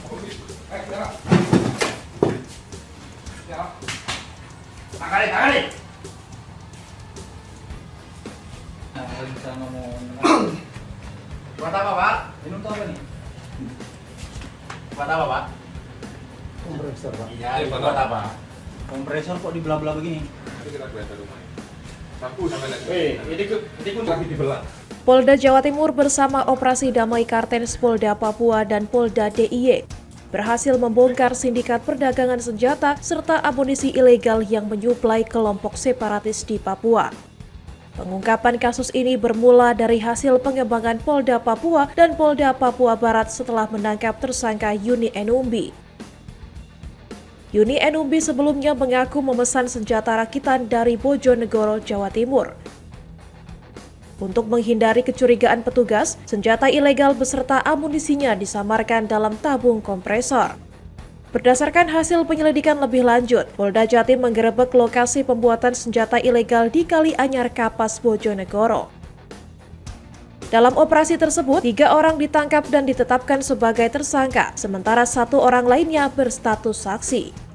Tangan. Bisa ngomong. Buat apa, Pak? Minum tuh apa nih? Buat apa, Pak? Kompresor, Pak. Iya, buat apa? Kompresor kok dibelah-belah begini? Nanti kita kelihatan rumahnya. Sapu sama lihat. Ini pun lagi dibelah. Polda Jawa Timur bersama Operasi Damai Kartens Polda Papua dan Polda DIY berhasil membongkar sindikat perdagangan senjata serta amunisi ilegal yang menyuplai kelompok separatis di Papua. Pengungkapan kasus ini bermula dari hasil pengembangan Polda Papua dan Polda Papua Barat setelah menangkap tersangka Yuni Enumbi. Yuni Enumbi sebelumnya mengaku memesan senjata rakitan dari Bojonegoro, Jawa Timur. Untuk menghindari kecurigaan petugas, senjata ilegal beserta amunisinya disamarkan dalam tabung kompresor. Berdasarkan hasil penyelidikan lebih lanjut, Polda Jatim menggerebek lokasi pembuatan senjata ilegal di Kali Anyar Kapas, Bojonegoro. Dalam operasi tersebut, 3 orang ditangkap dan ditetapkan sebagai tersangka, sementara 1 orang lainnya berstatus saksi.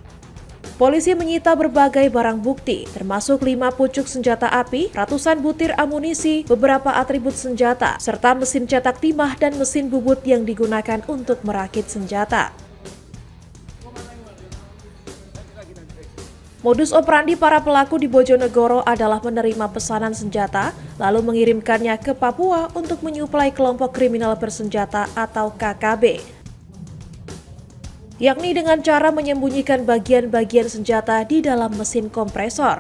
Polisi menyita berbagai barang bukti, termasuk 5 pucuk senjata api, ratusan butir amunisi, beberapa atribut senjata, serta mesin cetak timah dan mesin bubut yang digunakan untuk merakit senjata. Modus operandi para pelaku di Bojonegoro adalah menerima pesanan senjata, lalu mengirimkannya ke Papua untuk menyuplai kelompok kriminal bersenjata atau KKB. Yakni dengan cara menyembunyikan bagian-bagian senjata di dalam mesin kompresor.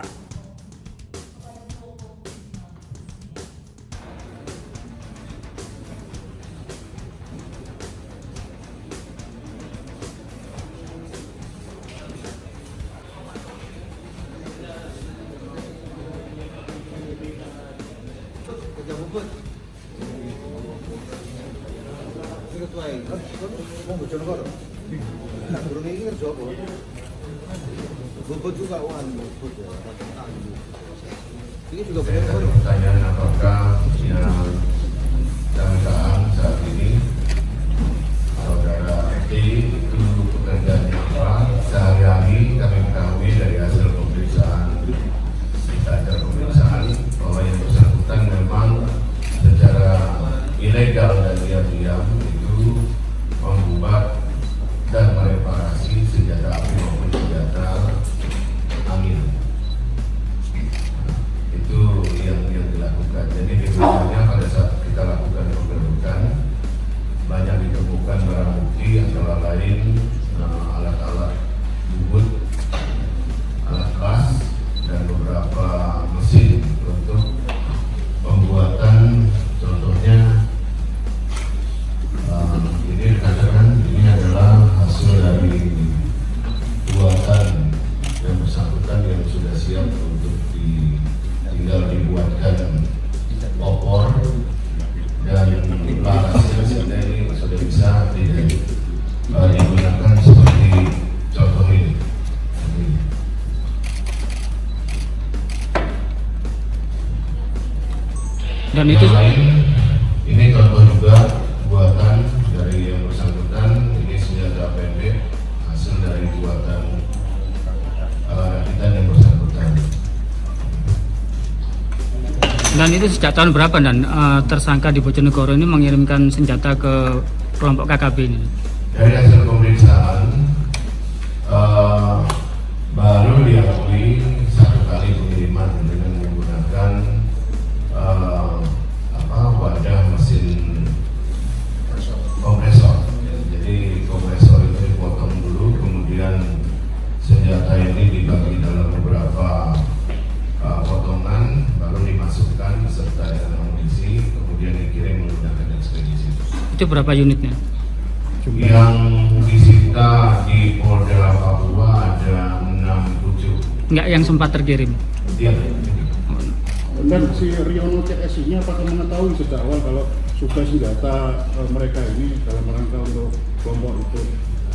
Bubut. Ini ketua ini. Mau Bojonegoro. Nak burung ini kerja apa? Bubut juga uang bubut ya. Ini juga Bojonegoro. Pertanyaan apakah yang dalam saat ini saudara FT itu pekerjaannya apa? Sehari-hari kami ketahui dari hasil pemeriksaan bahwa yang bersangkutan memang secara ilegal dan diam-diam itu membuat dan mereparasi senjata api maupun senjata angin. Itu yang dilakukan. Jadi biasanya pada saat kita lakukan penggerbekan banyak ditemukan barang bukti antara lain alat-alat bubut, alat gas, dan beberapa mesin untuk pembuatan, contohnya ini dikatakan ini adalah hasil dari buatan yang bersangkutan yang sudah siap untuk tinggal dibuatkan opor dan hasilnya sudah bisa digunakan seperti contoh ini. Dan itu ini contoh juga buatan dari yang bersangkutan. Ini senjata pendek hasil dari buatan rakitan yang bersangkutan. Dan itu sejak tahun berapa dan tersangka di Bojonegoro ini mengirimkan senjata ke kelompok KKB ini? Dari hasil pemeriksaan baru diakui 1 kali pengiriman dengan menggunakan wadah mesin kompresor. Jadi kompresor itu dipotong dulu, kemudian senjata ini dibagi dalam beberapa potongan, baru dimasukkan beserta dengan amunisi, kemudian dikirim menggunakan ekspedisi. Itu berapa unitnya? Yang disita di Polda Papua ada 6 pucuk. Enggak yang sempat terkirim? Iya. Dan si Riono CSI-nya apakah mengetahui sejak awal kalau sudah senjata mereka ini dalam rangka untuk kelompok itu?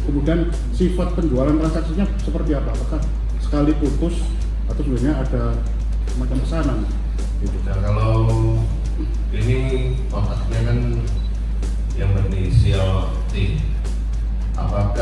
Kemudian sifat penjualan transaksinya seperti apa? Apakah sekali putus atau sebenarnya ada semacam pesanan? Nah, kalau ini kontaknya kan yang berinisial T, apakah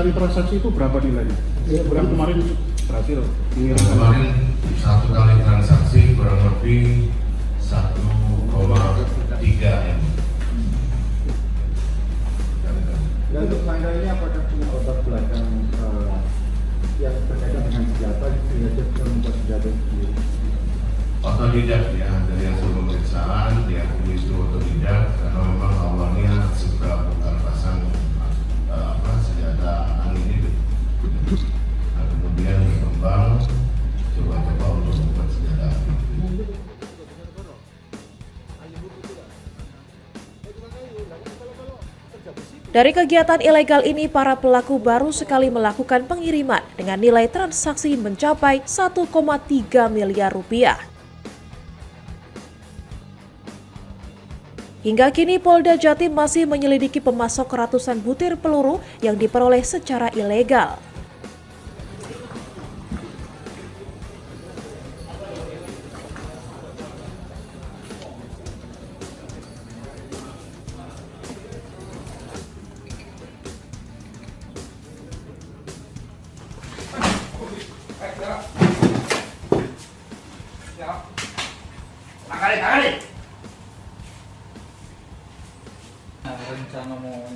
sekali transaksi itu berapa nilainya? Yang kemarin berhasil mengirim Kemarin satu kali transaksi kurang lebih 1,3 M. Dan untuk Anda ini apakah punya latar belakang yang berkaitan dengan senjata, sehingga dia bisa membuat senjata sendiri? Otodidak ya, dari hasil pemeriksaan diakui itu otodidak karena memang awalnya suka bukan pasang senjata angin itu. Nah, kemudian berkembang coba-coba untuk membuat senjata api. Dari kegiatan ilegal ini, para pelaku baru sekali melakukan pengiriman dengan nilai transaksi mencapai 1,3 miliar rupiah. Hingga kini Polda Jatim masih menyelidiki pemasok ratusan butir peluru yang diperoleh secara ilegal. Tanggalin. Rencana mau